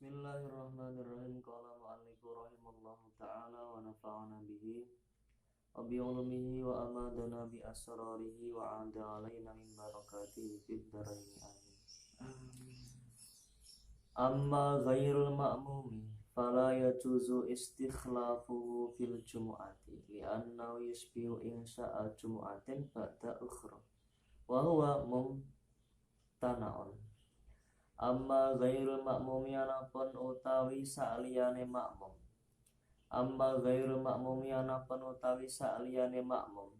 Bismillahirrahmanirrahim. Qala mu'allifu rahimallahu ta'ala wa nafa'ana bihi wa bi ulumihi wa amadana bi asrarihi wa 'ada alaina min barakatihi fid dharain amin. Amma ghairul ma'mumi fala yajuzu istikhlafuhu fil jumu'ati li'annahu yusbihu insya'a jumu'atin ba'da ukhra wa huwa mumtana'un. Amma ghairul ma'mumi anapun utawi sa'liyane makmum. Amma ghairul ma'mumi anapun utawi sa'liyane makmum.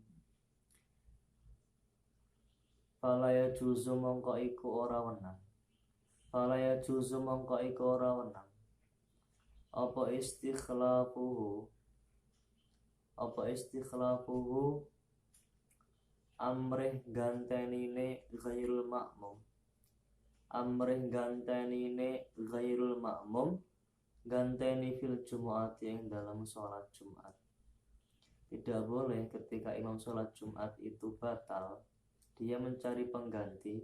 Fala yajuzu mongko iku ora wenang. Fala yajuzu mongko iku ora wenang. Apa istikhlafuhu amrih gantenine ghairul ma'mum. Amrih gantenine ghairul ma'mum ganteni fil jumu'ati yang dalam sholat Jumat. Tidak boleh ketika imam sholat Jumat itu batal, dia mencari pengganti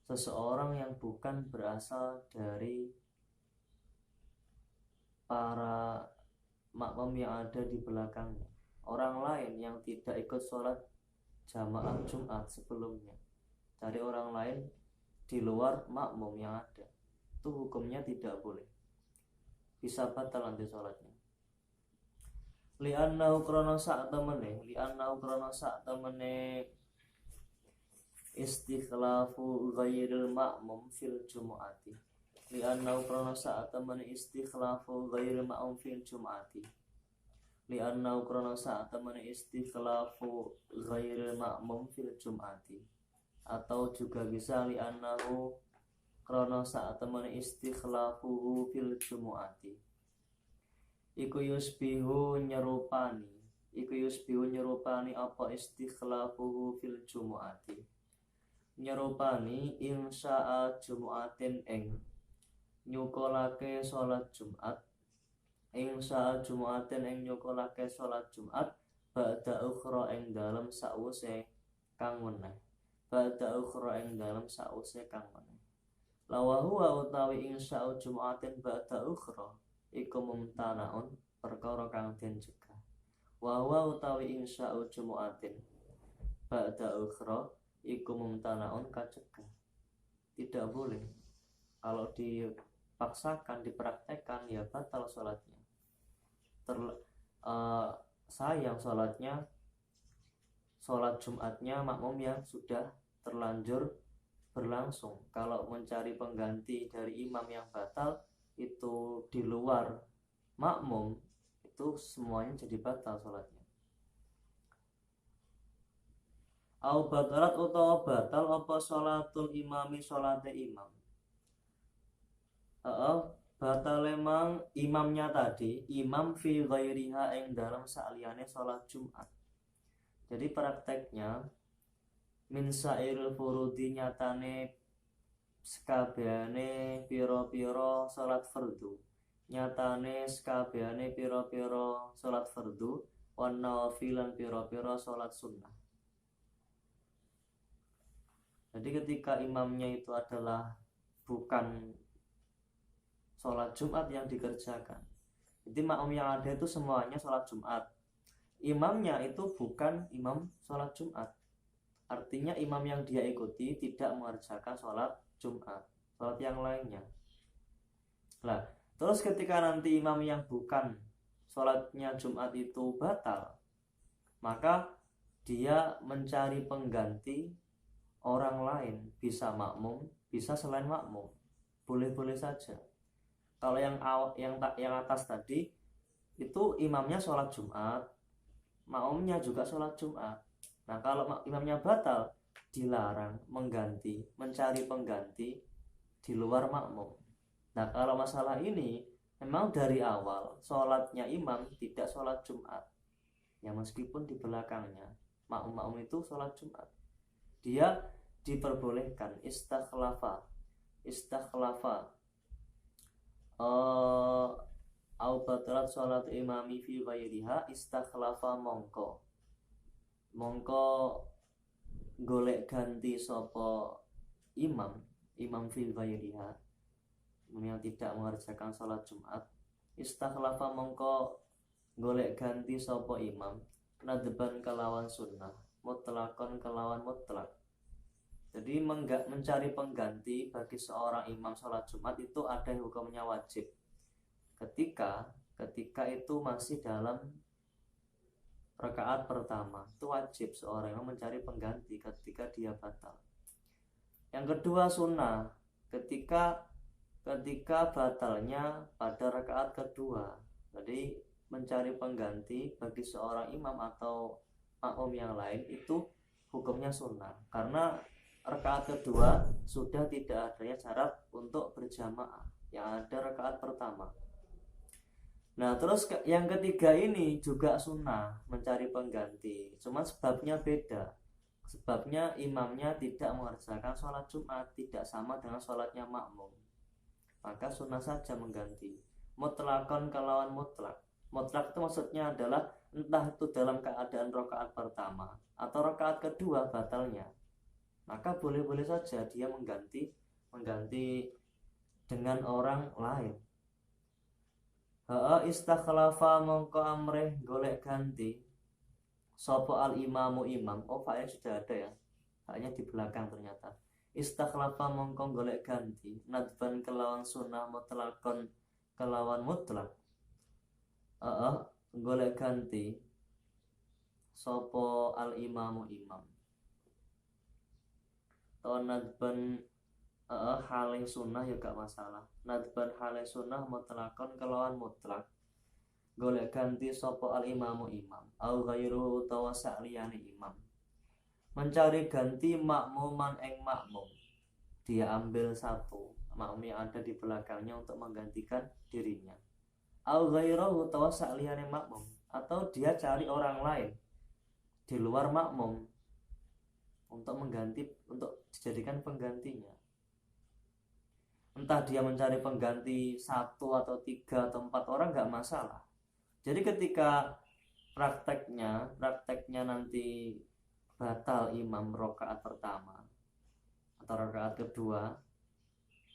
seseorang yang bukan berasal dari para makmum yang ada di belakangnya, orang lain yang tidak ikut sholat jamaah Jumat sebelumnya. Cari orang lain di luar makmum yang ada, itu hukumnya tidak boleh, bisa batal nanti sholatnya. Li'annahu krono sa'tamene istikhlafu ghairil ma'mum fil jumu'ati. Li'annahu krono sa'tamene istikhlafu ghairil ma'mum fil jumu'ati. Li'annahu krono sa'tamene istikhlafu ghairil ma'mum fil jumu'ati. Atau juga bisa li'annahu krono sa'tamene istikhlafuhu fil jumu'ati. Iku yusbihu nyerupani apa istikhlafuhu fil jumu'ati. Nyerupani insya'a jumu'atin ing nyukolake sholat Jumat. Insya'a jumu'atin ing nyukolake sholat Jumat ba'da ukhra ing dalam sa'use kang meneh. Ba'da ukhra ing dalam sa'use kang meneh. Lawa huwa utawi insya'u jumu'atin ba'da ukhra iku mumtana'un perkara kang den cegah. Wa huwa utawi insya'u jumu'atin ba'da ukhra iku mumtana'un kacegah. Tidak boleh. Kalau dipaksakan, dipraktekkan, ya batal sholatnya. Sayang sholatnya, sholat Jumatnya makmum yang sudah terlanjur berlangsung. Kalau mencari pengganti dari imam yang batal itu di luar makmum, itu semuanya jadi batal sholatnya. Au batalat utawa batal apa sholatul imami sholate imam. Batal emang imamnya tadi, imam fi ghairiha ing dalam sa'liyane sholat Jumat. Jadi prakteknya min sa'iril furudi nyatane sekabehane pira-pira salat fardu, nyatane sekabehane pira-pira salat fardu, wan nawafilan pira-pira salat sunnah. Jadi ketika imamnya itu adalah bukan salat Jumat yang dikerjakan, jadi makmum yang ada itu semuanya salat Jumat, imamnya itu bukan imam salat Jumat, artinya imam yang dia ikuti tidak mengerjakan sholat Jumat, sholat yang lainnya. Nah, terus ketika nanti imam yang bukan sholatnya Jumat itu batal, maka dia mencari pengganti orang lain, bisa makmum, bisa selain makmum, boleh-boleh saja. Kalau yang atas tadi itu imamnya sholat Jumat, makmumnya juga sholat Jumat. Nah, kalau imamnya batal, dilarang mengganti, mencari pengganti di luar makmum. Nah, kalau masalah ini memang dari awal sholatnya imam tidak sholat Jumat, ya meskipun di belakangnya makmum itu sholat Jumat, dia diperbolehkan istakhlafa au batalat sholat imami fi ghairiha istakhlafa mongko golek ganti sapa imam fi ghairiha yang tidak mengerjakan sholat Jumat, istakhlafa mongko golek ganti sopo imam nadban kelawan sunnah mutlakon kelawan mutlak. Jadi mencari pengganti bagi seorang imam sholat Jumat itu ada hukumnya wajib ketika itu masih dalam rakaat pertama. Itu wajib seorang imam mencari pengganti ketika dia batal. Yang kedua sunnah ketika batalnya pada rakaat kedua. Jadi mencari pengganti bagi seorang imam atau makmum yang lain itu hukumnya sunnah, karena rakaat kedua sudah tidak adanya syarat untuk berjamaah, yang ada rakaat pertama. Nah terus yang ketiga ini juga sunnah mencari pengganti, cuma sebabnya beda. Sebabnya imamnya tidak mengerjakan sholat Jumat, tidak sama dengan sholatnya makmum, maka sunnah saja mengganti. Mutlakon kelawan mutlak. Mutlak itu maksudnya adalah entah itu dalam keadaan rakaat pertama atau rakaat kedua batalnya, maka boleh-boleh saja dia mengganti dengan orang lain. Istakhlafa mongko amreh golek ganti sopo al imamu imam. Oh faknya sudah ada ya, faknya di belakang ternyata. Istakhlafa mongko golek ganti nadban kelawan sunnah mutlakon kelawan mutlak. Golek ganti sopo al imamu imam atau nadban halih sunnah ya gak masalah. Nadban halih sunnah mutlakon kelawan mutlak. Golek ganti sopo al imamu imam au ghairu utawa sakliyane imam. Mencari ganti makmuman ing makmum, dia ambil satu makmum yang ada di belakangnya untuk menggantikan dirinya. Au ghairu utawa sakliyane makmum, atau dia cari orang lain di luar makmum untuk dijadikan penggantinya. Entah dia mencari pengganti 1 atau 3 atau 4 orang gak masalah. Jadi ketika prakteknya nanti batal imam rakaat pertama atau rakaat kedua,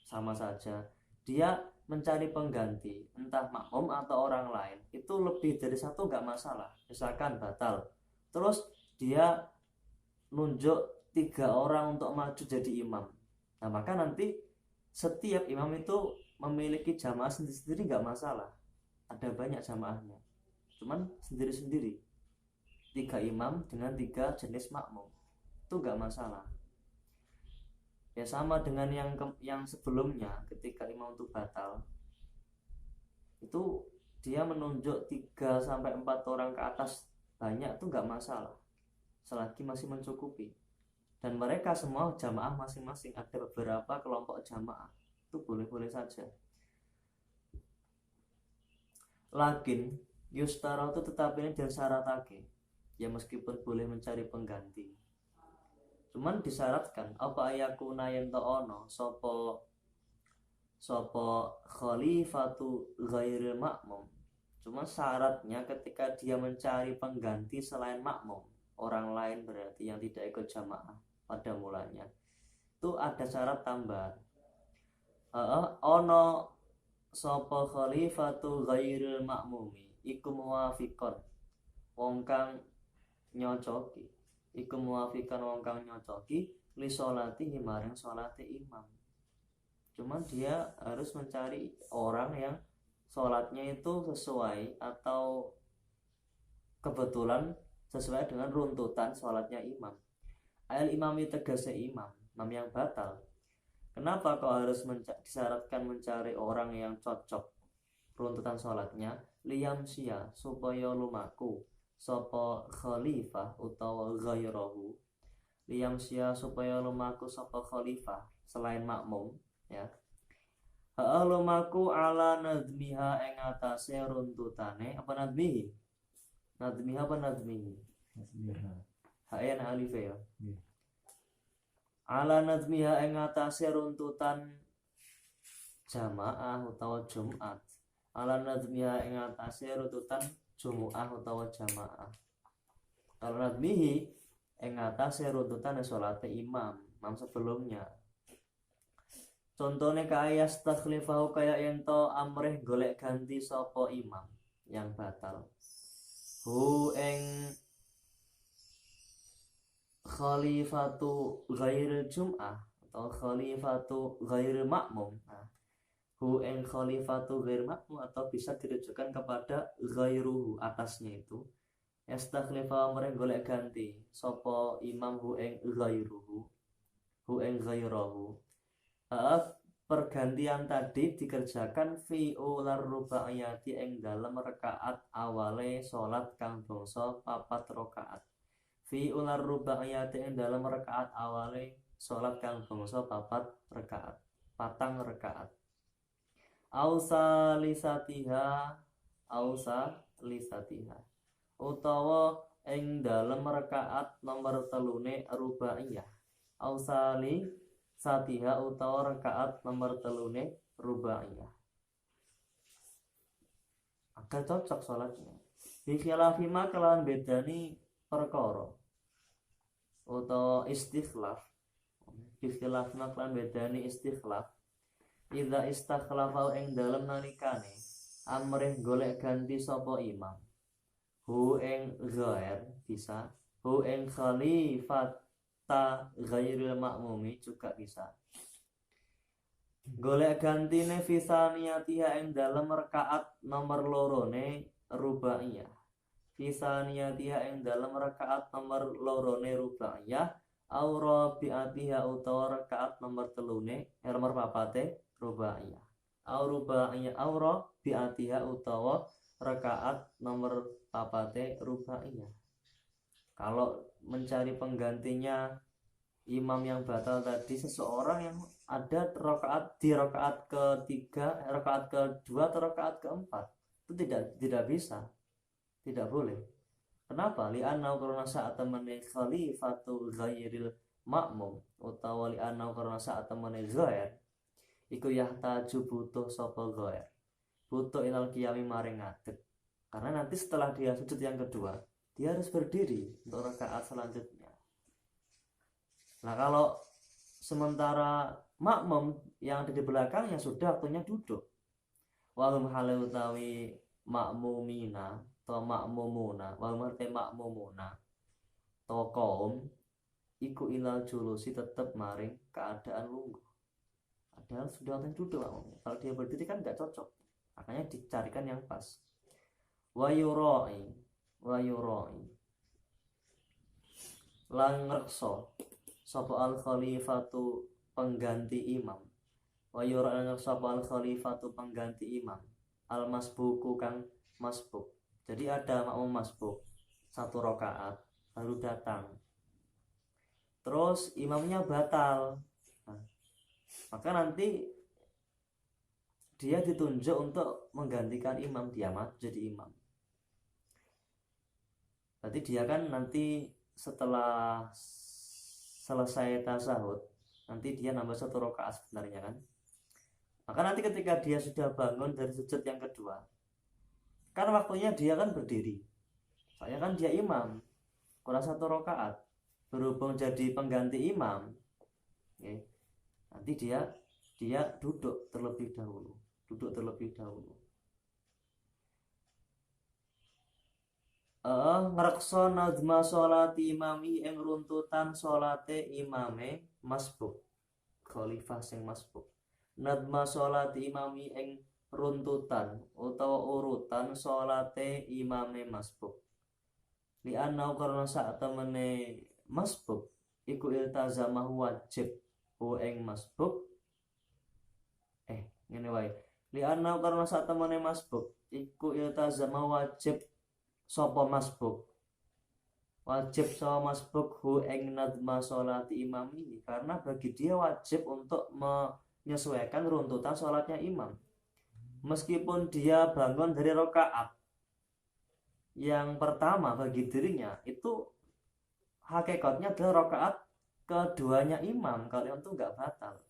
sama saja dia mencari pengganti entah makmum atau orang lain, itu lebih dari 1 gak masalah. Misalkan batal, terus dia nunjuk 3 orang untuk maju jadi imam, nah maka nanti setiap imam itu memiliki jamaah sendiri-sendiri gak masalah. Ada banyak jamaahnya, cuman sendiri-sendiri, 3 imam dengan 3 jenis makmum, itu gak masalah. Ya sama dengan yang sebelumnya, ketika imam itu batal, itu dia menunjuk 3-4 orang ke atas banyak, itu gak masalah selagi masih mencukupi. Dan mereka semua jamaah masing-masing, ada beberapa kelompok jamaah, itu boleh-boleh saja. Lakin yustara itu tetap ini disyaratake, ya meskipun boleh mencari pengganti, cuman disyaratkan apa ayakuna yang ta'ono sopo khalifatu ghairil makmum. Cuma syaratnya ketika dia mencari pengganti selain makmum, orang lain berarti yang tidak ikut jamaah pada mulanya, itu ada syarat tambahan. Ono sopo khalifatu ghairil makmumi iku muwafiqon wong kang nyocoki, iku muwafiqan wong kang nyocoki li sholatihi maring sholate imam. Cuman dia harus mencari orang yang sholatnya itu sesuai atau kebetulan sesuai dengan runtutan sholatnya imam. Al imami tegase imam yang batal. Kenapa kau harus disyaratkan mencari orang yang cocok runtutan sholatnya? Liyam sia supaya lumaku sopo khalifah utawa ghairahu. Liyam sia supaya lumaku sopo khalifah selain makmum, ya. Lumaku ala nadmiha ing atase runtutane apa nadmihi? Nadmiha apa nadmihi? Nadmiha. Hayan alif ya. Ala nadmiha ing atase runtutan jamaah utawa Jumat. Ala nadmiha ing atase runtutan Jumu'ah utawa jamaah. Ala nadmihi ing atase runtutan salate imam sebelumnya. Contohnya kaya yastakhlifahu kaya ento amrih golek ganti sopo imam yang batal. Hu ing khalifatu ghairil jum'ah atau khalifatu ghairil makmum. Nah, hu ing khalifatu ghairil makmum atau bisa dirujukan kepada ghairuhu atasnya itu. Yastakhlifa amrih golek ganti sopo imam hu ing ghairuhu. Hu ing ghairahu. Pergantian tadi dikerjakan fi ular rubaiyati ing dalam rakaat awale salat kang bangsa 4 rakaat. Fi ular rubaiyati ing dalam rakaat awale salat kang bangsa 4 rakaat. Patang rakaat. Ausa lisatiha utawa ing dalam rakaat nomor telune rubaiyah. Ausali satiha utawa rakaat nomor telune rubaiyah. Agar cocok sholatnya. Bikhilafima kelawan bedani perkara utawa istikhlaf. Bikhilafima kelawan bedani istikhlaf. Idza istakhlafa ing dalem nalikane amrih golek ganti sapa imam. Hu ing ghair bisa. Hu ing khalifat ta ghairil makmumi juga bisa. Golek gantine fisaniyatiha ing dalam rakaat nomor lorone rubaiyah. Fisaniyatiha ing dalam rakaat nomor lorone rubaiyah au rabi'atiha utawa rakaat nomor telune nomor papate rubaiyah. Au rubaiyah au rabi'atiha utawa rakaat nomor papate rubaiyah. Kalau mencari penggantinya imam yang batal tadi, seseorang yang ada rakaat di rakaat ketiga, rakaat kedua atau rakaat keempat, itu tidak bisa, tidak boleh. Kenapa? Li'annahu karena saat temene khalifatu ghairil makmum utawa li'annahu karena saat temene ghair iku yahtaju butuh sapa ghair, butuh ilal qiyami maring ngadeg. Karena nanti setelah dia sujud yang kedua, dia harus berdiri untuk rakaat selanjutnya. Nah, kalau sementara makmum yang ada di belakangnya sudah waktunya duduk. Walum halu utawi makmumina atau makmumuna, walum arti makmumuna atau kaum iku ilal julusi tetap maring keadaan lungguh. Padahal sudah waktunya duduk makmumnya. Kalau dia berdiri kan nggak cocok. Makanya dicarikan yang pas. Wayuroi lan ngrekso sapa al khalifatu pengganti imam. Wayuroi lan ngrekso sapa al khalifatu pengganti imam. Al masbuku kang masbuk. Jadi ada makmum masbuk 1 rakaat baru datang. Terus imamnya batal. Nah, maka nanti dia ditunjuk untuk menggantikan imam, dia jadi imam. Berarti dia kan nanti setelah selesai tasahud, nanti dia nambah 1 rakaat sebenarnya kan. Maka nanti ketika dia sudah bangun dari sujud yang kedua, kan waktunya dia kan berdiri. Soalnya kan dia imam, kurang 1 rakaat. Berhubung jadi pengganti imam, okay, nanti dia duduk terlebih dahulu. Ngrekso nazma sholati imami ing runtutan sholate imame masbuk. Khalifah sing masbuk. Nazma sholati imami ing runtutan utawa urutan sholate imame masbuk. Li anau karena saat temene masbuk iku iltazamah wajib hu ing masbuk. Ngene wae. Li anau karena saat temene masbuk iku iltazamah wajib sapa masbuk, wajib sapa masbuk hu ing nadma sholati imami, karena bagi dia wajib untuk menyesuaikan runtutan sholatnya imam. Meskipun dia bangun dari rakaat yang pertama bagi dirinya, itu hakikatnya adalah rakaat keduanya imam. Kalau itu nggak batal,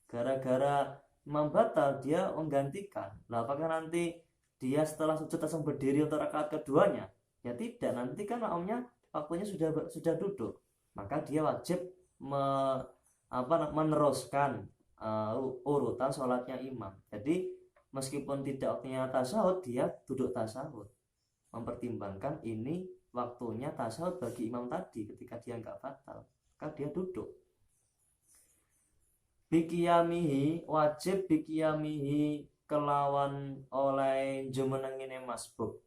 gara-gara imam batal dia menggantikan. Lah apakah nanti dia setelah sujud langsung berdiri untuk rakaat keduanya? Ya tidak, nanti kan makmumnya waktunya sudah duduk, maka dia wajib meneruskan urutan sholatnya imam. Jadi meskipun tidak waktunya tasyahud, dia duduk tasyahud, mempertimbangkan ini waktunya tasyahud bagi imam tadi. Ketika dia nggak batal, maka dia duduk. Bikiyamihi, wajib bikiyamihi kelawan oleh jumenengine masbuk,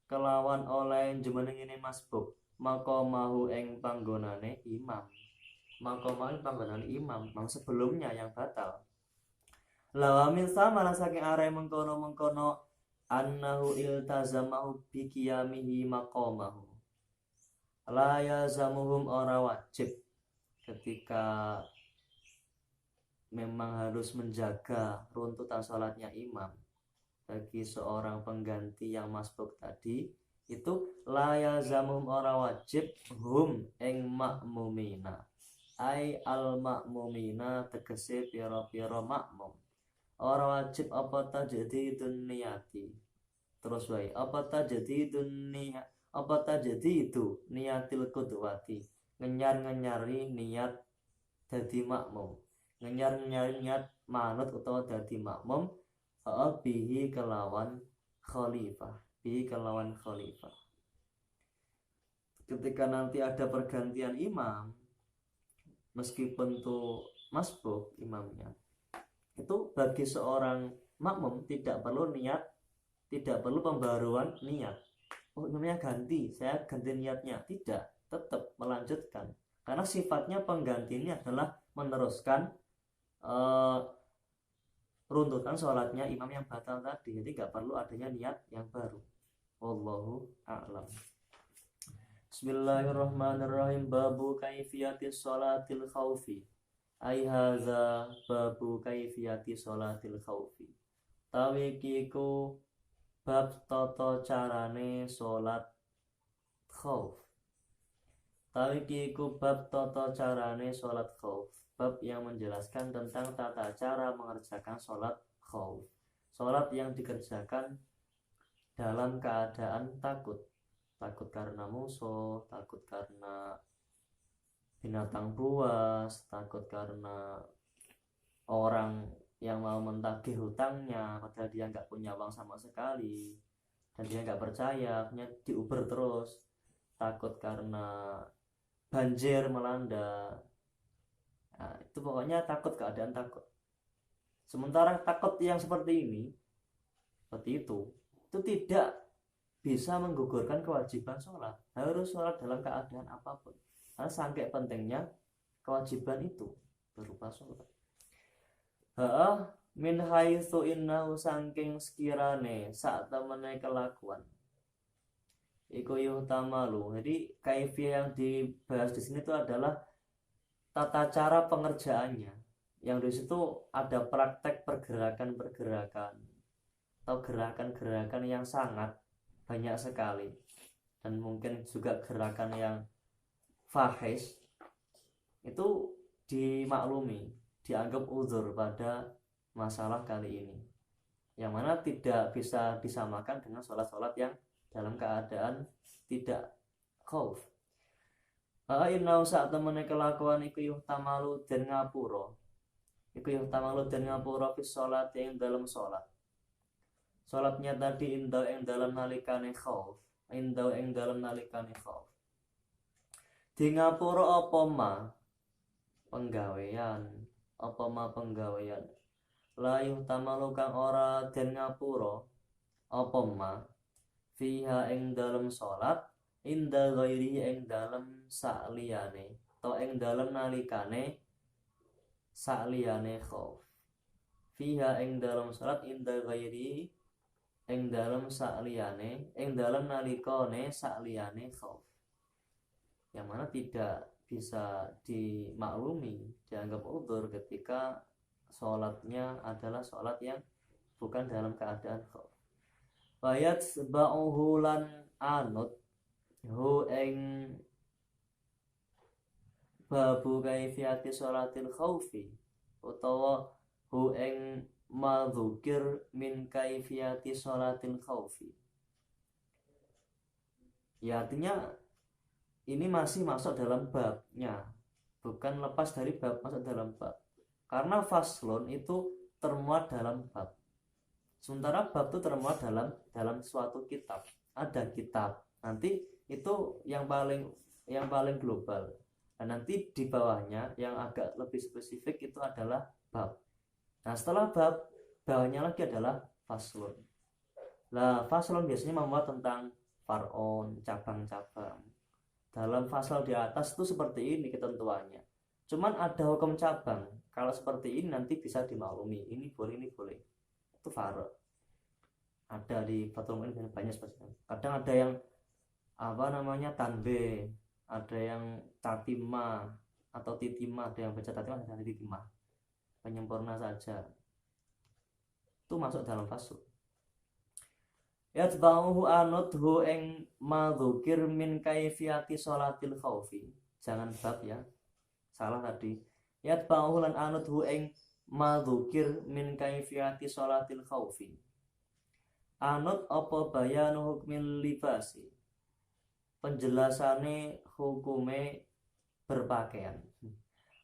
kelawan oleh jumenengine masbuk, makomahu ing panggonane imam, makomahu ing panggonane imam, sebelumnya yang batal. Lawamin sama saking arah mengkono annahu iltazamahu bikiyamihi makomahu, la yazamuhum ora wajib ketika memang harus menjaga runtutan sholatnya imam bagi seorang pengganti yang masbuk tadi, itu la yazamuhum ora wajib hum ing makmumina, ai al makmumina tegese pira-pira makmum, ora wajib apa tajdidun niyati. Terus wae apa tajdidun niyat, apa tajdidu niyatil qudwati, ngenyar-ngenyari niat dadi makmum, ngenyar-ngenyari niat manut utawa dadi makmum, bihi kelawan khalifah, bihi kelawan khalifah. Ketika nanti ada pergantian imam, meskipun tuh masbuk imamnya, itu bagi seorang makmum tidak perlu niat, tidak perlu pembaruan niat. Oh imamnya ganti, saya ganti niatnya. Tidak, tetap melanjutkan, karena sifatnya pengganti ini adalah meneruskan runtutan sholatnya imam yang batal tadi. Jadi nggak perlu adanya niat yang baru. Wallahu a'lam. Bismillahirrahmanirrahim. Babu kaifiyati sholatil khaufi. Ai hadza babu kaifiyati sholatil khaufi. Tawikiku bab tata carane sholat khauf. Tawikiku bab tata carane sholat khauf. Bab yang menjelaskan tentang tata cara mengerjakan sholat khauf, sholat yang dikerjakan dalam keadaan takut, takut karena musuh, takut karena binatang buas, takut karena orang yang mau mentagih hutangnya padahal dia nggak punya uang sama sekali dan dia nggak percaya, akhirnya diuber terus, takut karena banjir melanda. Nah, itu pokoknya takut, keadaan takut. Sementara takut yang seperti ini, seperti itu tidak bisa menggugurkan kewajiban sholat. Harus sholat dalam keadaan apapun, karena saking pentingnya kewajiban itu berupa sholat. Min haitsu innahu saking sekirane sak temene kelakuan iku yuhtamalu. Jadi kaifiyah yang dibahas di sini itu adalah tata cara pengerjaannya, yang di situ ada praktek pergerakan-pergerakan atau gerakan-gerakan yang sangat banyak sekali, dan mungkin juga gerakan yang fahish, itu dimaklumi, dianggap uzur pada masalah kali ini, yang mana tidak bisa disamakan dengan sholat-sholat yang dalam keadaan tidak khauf. Inau saat temene kelakuan iku yuhtamalu den ngapura, iku yuhtamalu den ngapura fi sholat yang dalam sholat. Sholatnya tadi indau yang dalam nalikane khauf, indau yang dalam nalikane khauf. Di ngapura apa ma penggawean, apa ma penggawean. La yuhtamalu kang ora den ngapura apa ma fiha ing dalam sholat, inda ghairi ing dalam sakliyane, to ing dalam nalikane sakliyane khauf. Fiha ing dalam salat, inda ghairi ing dalam sakliyane, ing dalam nalikane sakliyane khauf, yang mana tidak bisa dimaklumi, dianggap udzur ketika sholatnya adalah sholat yang bukan dalam keadaan khauf. Bayat ba'uhu lan anut hu ing babu kaifiyati sholatil khaufi, utawa hu ing madzukir min kaifiyati sholatil khaufi. Ya, artinya ini masih masuk dalam babnya, bukan lepas dari bab, masuk dalam bab. Karena faslun itu termuat dalam bab. Sementara bab itu termuat dalam suatu kitab. Ada kitab. Nanti itu yang paling global. Dan nanti di bawahnya yang agak lebih spesifik itu adalah bab. Nah, setelah bab, bawahnya lagi adalah faslun. Nah, faslun biasanya memuat tentang far'on, cabang-cabang. Dalam fasal di atas itu seperti ini ketentuannya. Cuman ada hukum cabang. Kalau seperti ini nanti bisa dimaklumi. Ini boleh. Itu far'. Ada di Fathul Mu'in banyak spesial. Kadang ada yang tanbe, ada yang tatima atau titima, ada yang baca tatima, ada yang titima. Penyempurna saja. Itu masuk dalam fasal. Yatba'uhu anuthu ing madzukir min kaifiyati sholatil khaufi. Jangan bab ya. Salah tadi. Yatba'uhu lan anuthu ing madzukir min kaifiyati sholatil khaufi. Anut apa bayanu hukmil libasi. Penjelasane hukume berpakaian.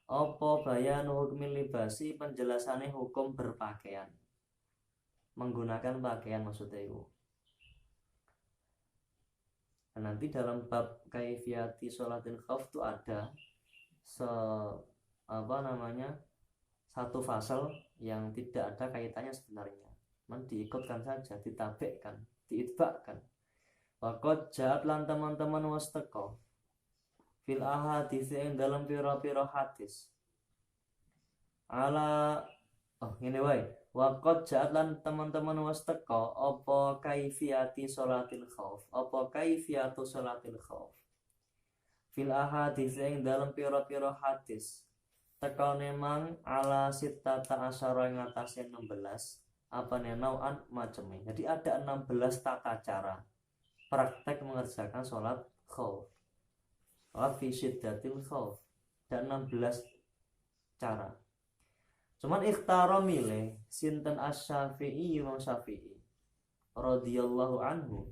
Apa bayanu hukmil libasi, penjelasane hukum berpakaian. Menggunakan pakaian maksudnya itu. Nanti dalam bab kaifiyati sholatil khauf itu ada satu fasal yang tidak ada kaitannya sebenarnya. Diikutkan saja, ditabekkan, diitbakkan. Waqad ja'at lan teman-teman wastaqo fil ahadits yang dalam pira-pira hadis. Ngene wae. Waqad ja'at lan teman-teman wastaqo apa kaifiyati sholatil khauf. Apa kaifiyatu sholatil khauf. Fil ahadits yang dalam pira-pira hadis. Tekane mang ala sittata asyara ing atase 16. Nau'an macamnya. Jadi ada 16 tata cara praktek mengerjakan sholat khauf. Sholat fi syiddatil khauf. Dan 16 cara. Cuman ikhtara milih sinten Asy-Syafi'i, Imam Syafi'i radhiyallahu anhu.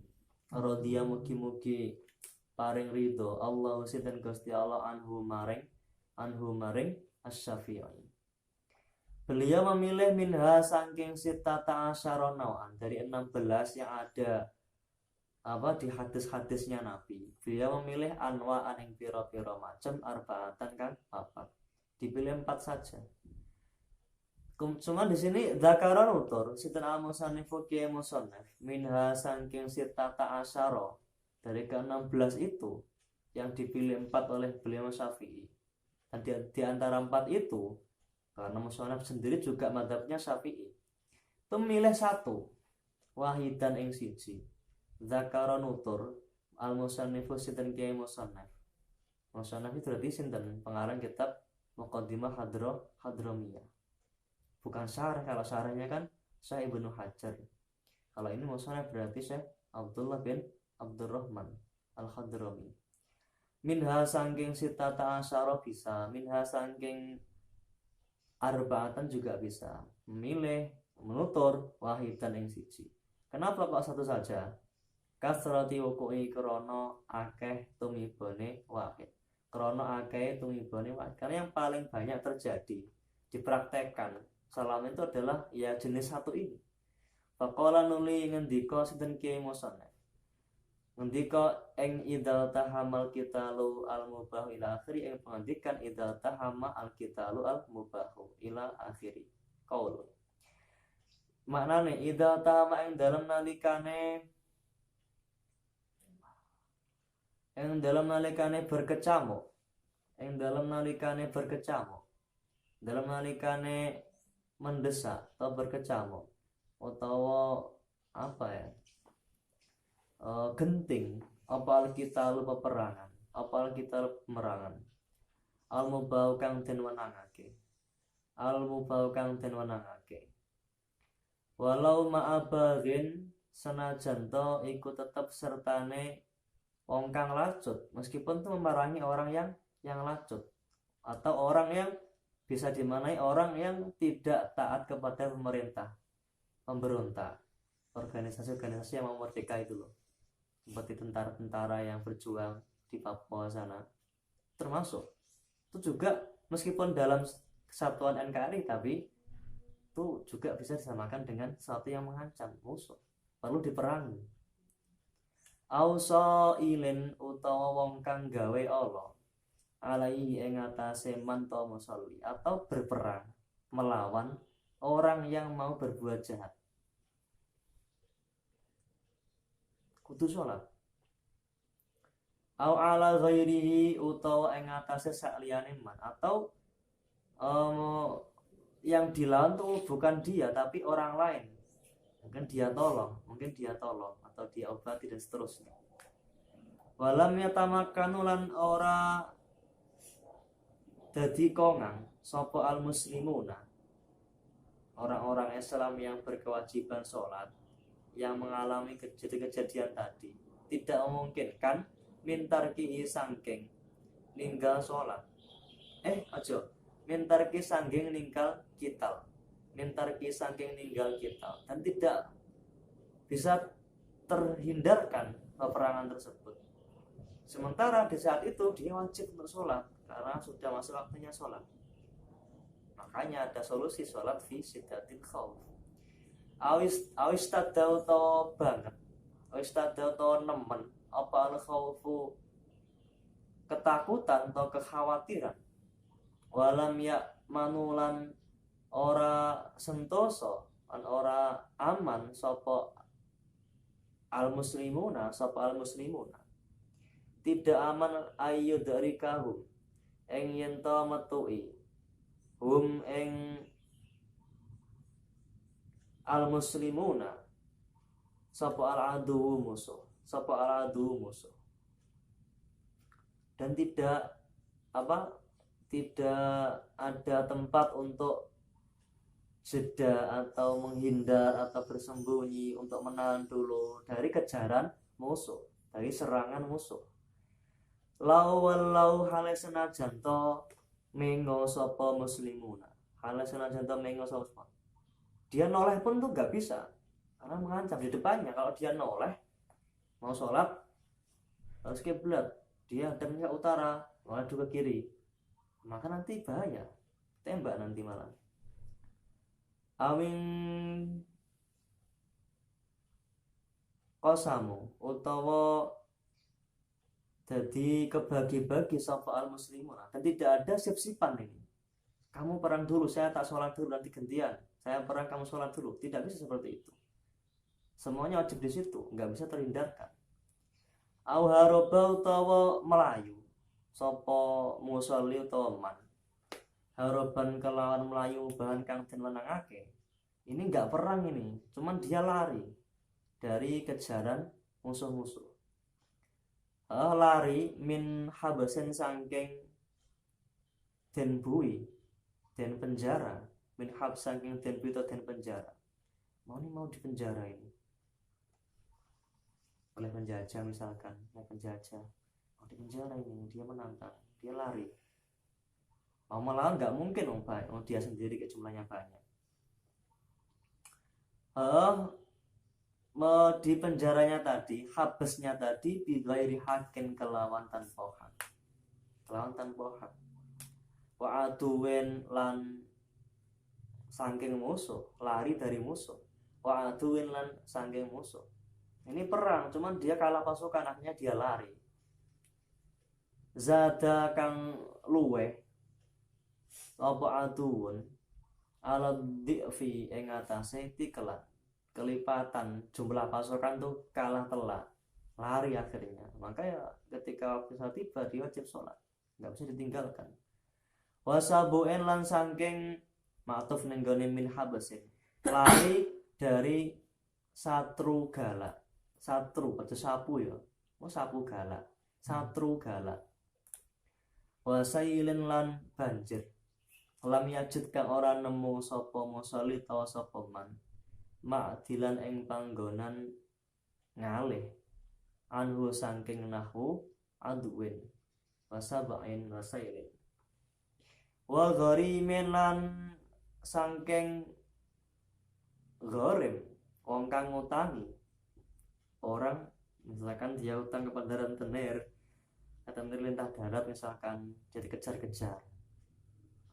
Radhiya mugi-mugi paring ridho Allah sinten Gusti Allah anhu maring Asy-Syafi'i. Beliau memilih minha saking sitata asyara nau'an, dari 16 yang ada di hadis-hadisnya Nabi. Beliau memilih anwa'an yang pira-pira macam arba'atan kan 4. Dipilih 4 saja. Cuma di sini dzakaran utur sinten al-musannifu kiai musannaf minha saking sitata asyara, dari ke-16 itu yang dipilih 4 oleh beliau Syafi'i. Dan di antara 4 itu, karena musannaf sendiri juga mazhabnya Syafi'i, itu milih 1 wahidan ing siji. Dzakara nutur al musannifu sinten kiai musannaf. Musannaf itu berarti sinten pengarang kitab Muqaddimah Hadramiyah. Bukan syarah, kalau syarahnya kan Syekh Ibnu Hajar. Kalau ini musannaf berarti Syekh Abdullah bin Abdurrahman Al-Hadrami. Minha saking sitata asyara bisa, minha saking arba'atan juga bisa. Memilih, menutur wahidan ing siji. Kenapa kok 1 saja? Kasrati wuku'i krono akeh tumibone wahid. Krono akeh tumibone wahid. Karena yang paling banyak terjadi dipraktekkan salam itu adalah ya jenis 1 ini. Faqala nuli ngendika sinten kiai musannaf. Ngendika ing idza tahamal qitalu al mubah ila akhiri, ing pengendikan idza tahama al qitalu al mubahu ila akhiri. Qaul. Maknane idza tahama ing dalam nalikane berkecamuk, dalam nalikane mendesak atau berkecamuk utawa genting apa alkitab peperangan, apa alkitab pemerangan. Al-mubau kang den wenangake. Walau ma'abagin senajan to iku tetep sertane wong kang lacut, meskipun itu memerangi orang yang lacut atau orang yang bisa dimanai orang yang tidak taat kepada pemerintah, pemberontak, organisasi-organisasi yang mau merdeka itu loh, seperti tentara-tentara yang berjuang di Papua sana termasuk. Itu juga meskipun dalam kesatuan NKRI, tapi itu juga bisa disamakan dengan sesuatu yang mengancam, musuh, perlu diperangi. Ausa ilin utawa wong kang gawe Allah alaihi ing atase man ta musolli, atau berperang melawan orang yang mau berbuat jahat, kudu sholat. Au ala ghairihi utawa ing atase sakliyane man, atau yang dilawan tuh bukan dia tapi orang lain, mungkin dia tolong atau dia obati dan seterusnya. Walam yatamakanu lan ora dadi kongang sapa al muslimuna, orang-orang Islam yang berkewajiban sholat, yang mengalami kejadian tadi, tidak memungkinkan mintarki sangking ninggal sholat. Mintarki sangking ninggal kital, dan tidak bisa terhindarkan peperangan tersebut. Sementara di saat itu dia wajib untuk sholat karena sudah masuk waktunya sholat. Makanya ada solusi sholat fi siddatil khauf. Awis tadau to banget, awis tadau to nemen apa al khaufu, ketakutan atau kekhawatiran. Walam ya manulan ora sentoso an ora aman sapa al muslimuna, tidak aman ayu dari kahum eng yento metui hum eng al muslimuna sapa al adu musuh, dan tidak ada tempat untuk jeda atau menghindar atau bersembunyi untuk menahan dulu dari kejaran musuh, dari serangan musuh. Lau hale senajan to mengo sapa muslimuna, dia noleh pun tuh nggak bisa karena mengancam di depannya. Kalau dia noleh mau sholat harus kiblat, dia hadapnya ke utara, noleh juga kiri, maka nanti bahaya, tembak nanti malam. Awing kosamu utawa jadi kebagi-bagi sapa al muslimun, dan tidak ada sip-sipan ini. Kamu perang dulu, saya tak sholat dulu, nanti gantian. Saya perang, kamu sholat dulu. Tidak bisa seperti itu. Semuanya wajib di situ, nggak bisa terhindarkan. Au haroba utawa melayu sapa musolli utawa man, haroban kelawan melayu bahan kang den menangake. Ini nggak perang ini, cuman dia lari dari kejaran musuh-musuh. Lari min habasen sangking den bui, den penjara, min hab sangking den bui atau den penjara. Mau di penjara ini oleh penjajah, misalkan mau penjajah, mau di penjara ini, dia menantang, dia lari, mau melawan nggak mungkin, mau dia sendiri jumlahnya banyak. Di penjaranya tadi, habesnya tadi bighairi hakin, kelawan tanpa hak, wa aduwen lan saking musuh, lari dari musuh, wa aduwen lan saking musuh. Ini perang, cuman dia kalah pasukan, akhirnya dia lari. Zada kang luwe apa aduun ala di'fi ing atase tikelan, kelipatan jumlah pasukan tuh kalah telak, lari akhirnya. Maka ya ketika waktu saat tiba dia wajib sholat, nggak bisa ditinggalkan. Wasabu'en lan sangking ma'tuf nenggone min habasin, lari dari satru galak. Satru atau sapu ya, sapu galak, satru galak. Wasailin lan banjir, lam yajid kang ora nemu sapa musolli tawa sapa man, ma'dilan ing panggonan ngalih, anhu sangking nahu aduwin, wasabain wasailin. Wa gharimin lan sangking gharim, wong kang ngutangi orang, misalkan dia utang kepada rentenir lintah darat, misalkan jadi kejar-kejar,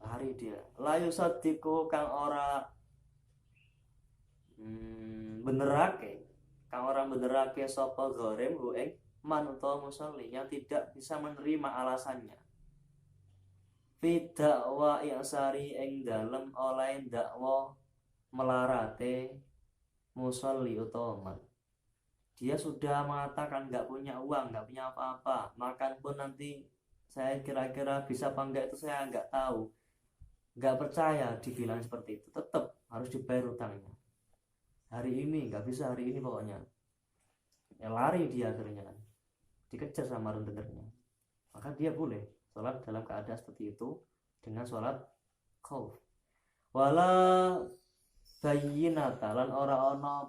lari dia. Layu sadiku kang ora benerake, kang ora benerake sapa gorem hu ing man utawa musolli yang tidak bisa menerima alasannya. Fi dakwa i'sari ing dalem oleh dakwa melarate musolli utawa man. Dia sudah mengatakan nggak punya uang, nggak punya apa-apa, makan pun nanti saya kira-kira bisa apa enggak itu saya nggak tahu, nggak percaya dibilang seperti itu, tetap harus dibayar utangnya. Hari ini nggak bisa, hari ini pokoknya. Ya lari dia akhirnya kan, dikejar sama rentenirnya. Maka dia boleh sholat dalam keadaan seperti itu dengan sholat khauf. Wala bayyinata lan ora ana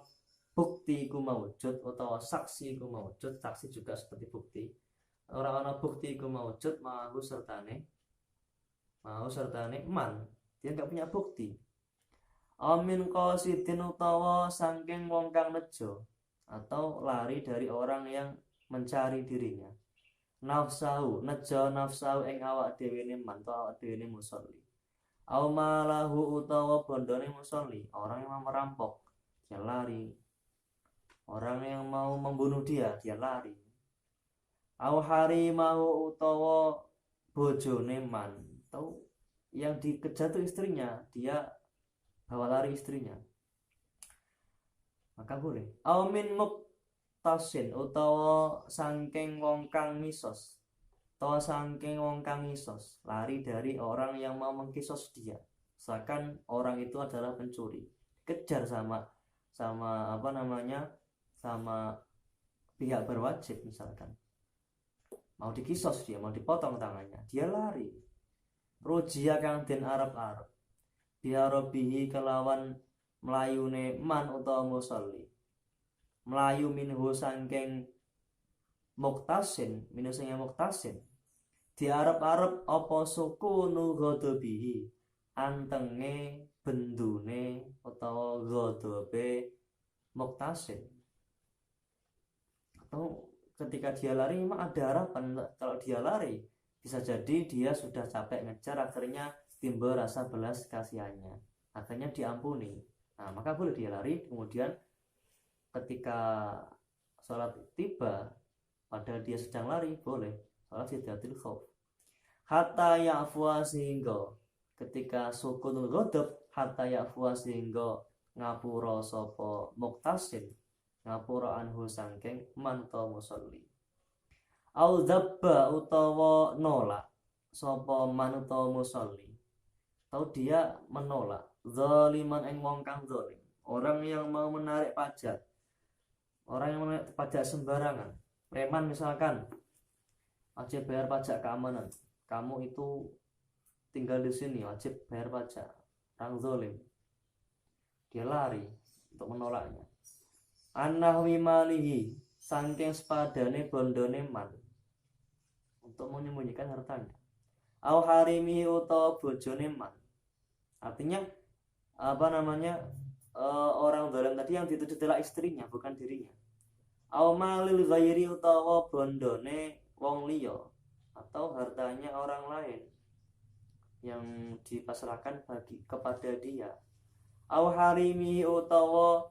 bukti iku maujud utawa saksi iku maujud, saksi juga seperti bukti. Ora ana bukti iku maujud mau sertane man, dia nggak punya bukti. Amin qasidin utawa saking wong kang nejo atau lari dari orang yang mencari dirinya. Nafsahu nejo nafsahu ing awak dhewe ne man to awak dhewe ne musolli. Au malahu utawa bondone musolli, orang yang mau merampok dia lari. Orang yang mau membunuh dia lari. Au harimahu utawa bojone man, tahu yang dikejar itu istrinya, dia bawa lari istrinya, maka boleh. Au min muktasin utawa sangking wong kang misos, utawa sangking wong kang misos, lari dari orang yang mau mengkisos dia, misalkan orang itu adalah pencuri, kejar sama apa namanya, sama pihak berwajib, misalkan mau dikisos dia, mau dipotong tangannya, dia lari. Rojia kang den arep-arep biharobihi kelawan melayune man utawa musolli, melayu minhu sangking muktasin, minhu sangking muktasin, diarep-arep apa sukunu ghadabihi, antenge bendune utawa ghadabe muktasin. Atau ketika dia lari memang ada harapan, kalau dia lari bisa jadi dia sudah capek ngejar, akhirnya timbul rasa belas kasihannya, akhirnya diampuni. Nah maka boleh dia lari, kemudian ketika sholat tiba padahal dia sedang lari, boleh sholat sidatul khauf. Hatta ya'fwa, sehingga ketika sukunul ghadab, hatta ya'fwa, sehingga ngapura sapa muktasin, ngapura anhu sangking manto musolli. Au dzabba utawa nolak sapa man utawa musolli, atau dia menolak zaliman ing wong kang zalim, orang yang mau menarik pajak, orang yang menarik pajak sembarangan, preman misalkan, wajib bayar pajak keamanan, kamu itu tinggal di sini wajib bayar pajak, orang zalim, dia lari untuk menolaknya. Anahwi malihi, saking sepadane bondone man, untuk menyembunyikan hartanya. Au harimi utawa bojone man, artinya apa namanya, orang zalim tadi yang dituju adalah istrinya, bukan dirinya. Au malil ghairi utawa bondone wong liya, atau hartanya orang lain yang dipasrahkan kepada dia. Au harimi utawa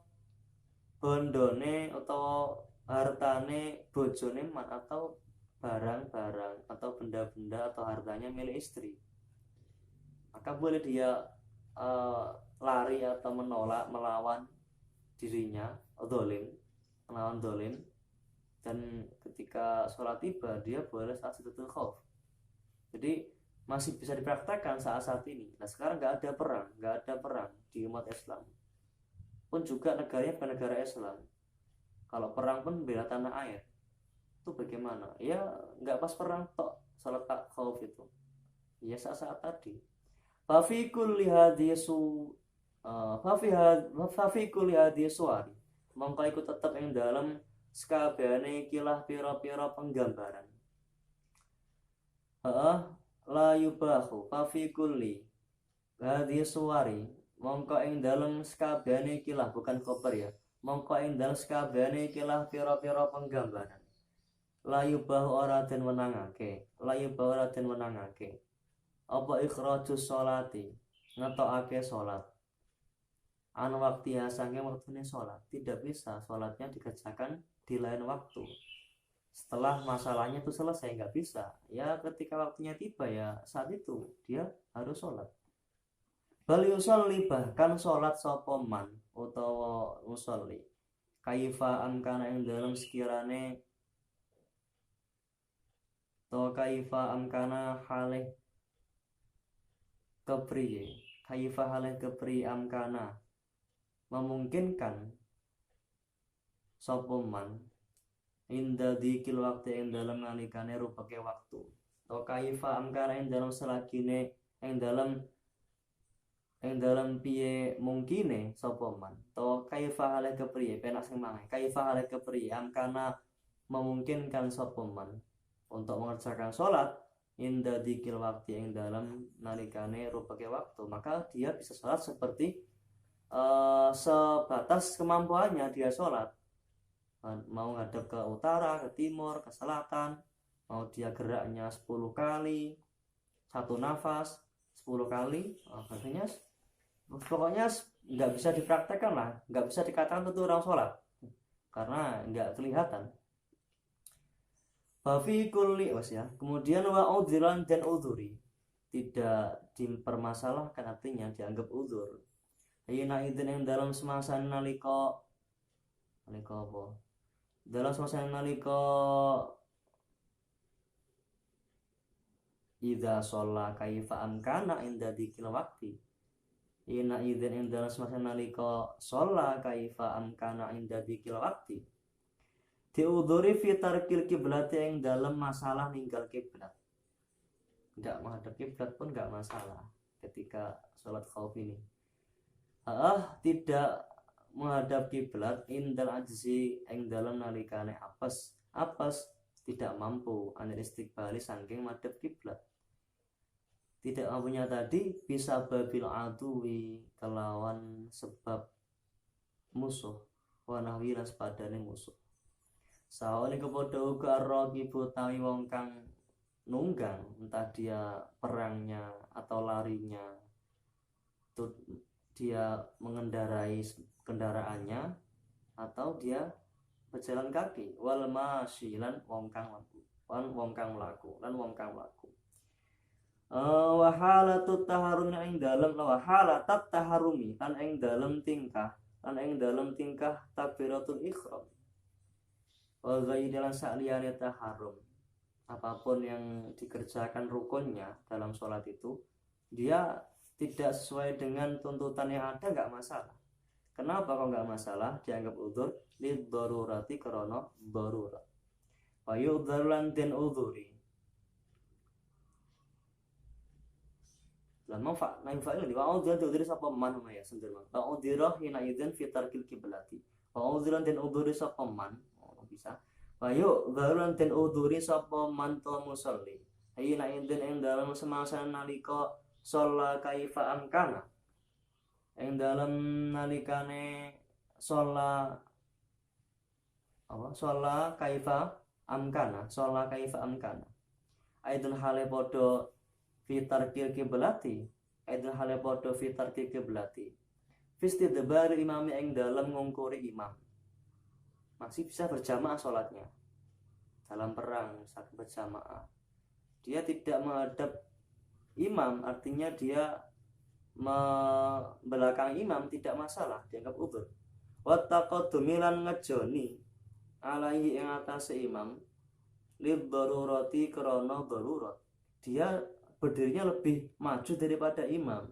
bondone utawa hartane bojone man, atau barang-barang atau benda-benda atau hartanya milik istri, maka boleh dia lari atau menolak, melawan dirinya, zalim, melawan zalim. Dan ketika sholat tiba dia boleh saat sidatul khauf. Jadi masih bisa dipraktekkan saat ini. Nah sekarang nggak ada perang di umat Islam, pun juga negaranya bukan negara Islam. Kalau perang pun bela tanah air, itu bagaimana? Ya nggak pas perang tok sholat khauf itu, ya saat-saat tadi. Fafi kulli hadhihi suwari, mongko iku tetep ing dalam sekabehane kilah pira-pira penggambaran. La yubahu fafi kulli hadhihi suwari, mongko ing dalam sekabehane kilah, bukan koper ya, mongko ing dalam sekabehane kilah pira-pira penggambaran. La yubahu ora den menangake, la yubahu ora den menangake apa ikhrajus sholati, ngetokake sholat, an waktiha saking waktunya sholat. Tidak bisa sholatnya dikerjakan di lain waktu setelah masalahnya itu selesai, nggak bisa. Ya ketika waktunya tiba ya saat itu dia harus sholat. Bal yusolli, bahkan sholat sapa man utawa musolli, kaifa amkana ing dalam sekirane, to kaifa amkana halih kepriye, kaifa halih kepriye amkana memungkinkan sapa man inda dikil waktu yang dalam nalikane rupake waktu, to kaifa amkana ing dalam selagine ing dalam piye mungkine sapa man, to kaifa halih kepriye penak sing maneh, kaifa halih kepriye amkana memungkinkan sapa man untuk mengerjakan sholat inda dikil waktu yang dalam nalikane rupake waktu, maka dia bisa sholat seperti sebatas kemampuannya dia sholat. Mau ngadep ke utara, ke timur, ke selatan, mau dia geraknya 10 kali satu nafas 10 kali, artinya pokoknya nggak bisa dipraktekkan lah, nggak bisa dikatakan itu orang sholat karena nggak kelihatan. Bafi kulli was ya. Kemudian wa udhiran dan udhuri, tidak dipermasalahkan, artinya dianggap udhur. Hina idin yang dalam semasa nalika apa? Dalam semasa nalika idza shalla kaifa amkana inda dikil wakti. Hina idin yang dalam semasa nalika shalla kaifa amkana inda dikil wakti. Diudhuri fi tarkil kiblat yang dalam masalah ninggal kiblat. Enggak menghadap kiblat pun enggak masalah ketika sholat khauf ini. Tidak menghadap kiblat indal ajzi yang dalam nalikane apes tidak mampu anil istiqbali saking madhep kiblat. Tidak mampunya tadi bisa babil aduwi, kelawan sebab musuh, wa nahwi lan sepadane musuh. Sawane kepada uga raqibu tawi wong kang nunggang, entah dia perangnya atau larinya, dia mengendarai kendaraannya atau dia berjalan kaki, wal masyilan wong kang mlaku lan wong kang mlaku. Wa halatut taharumi ing dalem, wa halatat taharumi lan ing dalem tingkah takbiratul ihram. Wa ghairan sa'liyane taharum, apapun yang dikerjakan rukunnya dalam sholat itu dia tidak sesuai dengan tuntutan yang ada, nggak masalah. Kenapa kok nggak masalah? Dianggap udzur lid darurati, krana darurat. Wa yudzarulan den udzuri lan manfa ini wa udzur udzuri sapa man ya sendir man. Wa udzira hina idzin fi tarkil kiblati. Wa udzuran den udzuri sapa man, bisa. Wa yudzarulan den udzuri sapa man to musolli hina idzin ing dalam semasa nalika sholat kaifa amkana, yang dalam nalikane sholat kaifa amkana, aidun hale podo fitar kiblati, fisti debar imami yang dalam ngungkuri imam, masih bisa berjamaah sholatnya dalam perang saat berjamaah, dia tidak menghadap imam, artinya dia membelakang imam, tidak masalah, dianggap udzur. Wa taqaddumilan ngejoni alaihi ing atase imam lid darurati, krana darurat, dia berdirinya lebih maju daripada imam,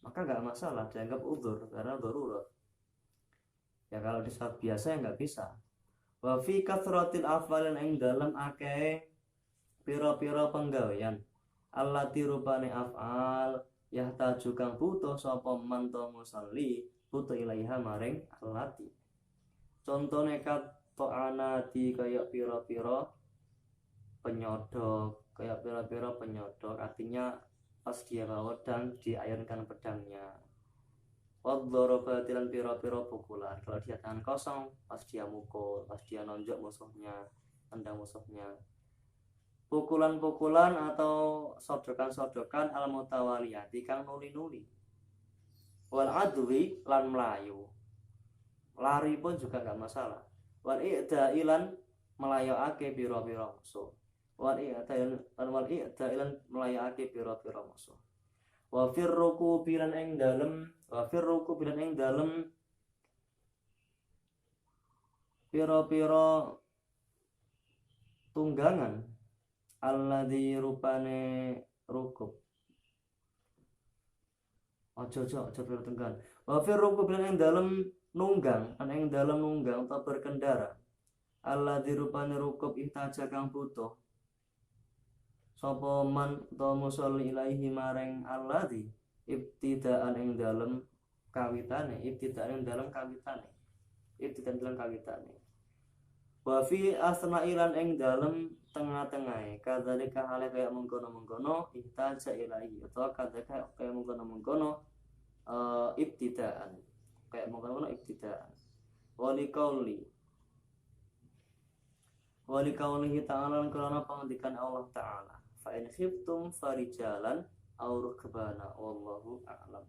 maka nggak masalah, dianggap udzur karena darurat. Ya kalau di saat biasa ya nggak bisa. Wa fi kathratil afalin ing dalam akeh pira-pira penggawean, allati rupane af'al yahtaju kang butuh sapa man to musalli butuh ilaiha maring allati. Contone kato'anati kaya pira-pira penyodok, artinya pas dia bawa dan diayunkan pedangnya. Wadharabati lan pira-pira pukulan, kalau dia tangan kosong pas dia mukul, pas dia nonjok musuhnya, tendang musuhnya. pukulan-pukulan atau sodokan-sodokan al mutawaliyati kang nuli-nuli. Wal adwi lan melayu, lari pun juga gak masalah. Wal i'dailan melayakake pira-pira musuh. Wal i'dailan melayakake pira-pira musuh. Wa firruku bilan ing dalem pira-pira tunggangan alladzi rupane rukub. Aja pira tunggangan. Wa firruku bilan ing dalem nunggang atau berkendara. Alladzi rupane rukub ihtaja kang butuh. Sapa man ta musolli ilaihi mareng alladzi ibtidaan ing dalem kawitane. Wa fi asna'ilan ing dalem tengah-tengahe kadzalika hale kaya mengkono-mengkono ihtaja ilaihi atau kadzalika kaya mengkono-mengkono ibtidaan wali kaulihi ta'ala karena pengendikan Allah ta'ala fa in khiftum farijalan aw rukbana wallahu a'lam.